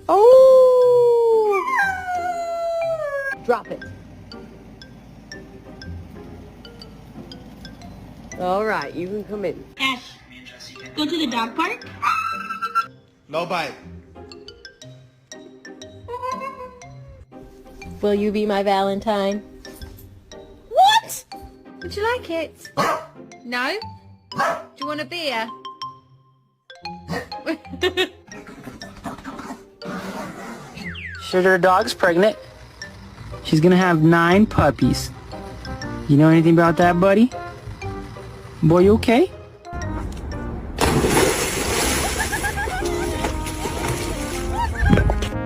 Oh! Drop it. All right, you can come in. Ash, go to the dog park. No bite. Will you be my Valentine? What? Would you like it? No? Do you want a beer? Sure, their dog's pregnant. She's gonna have 9 puppies. You know anything about that, buddy? Boy, you okay?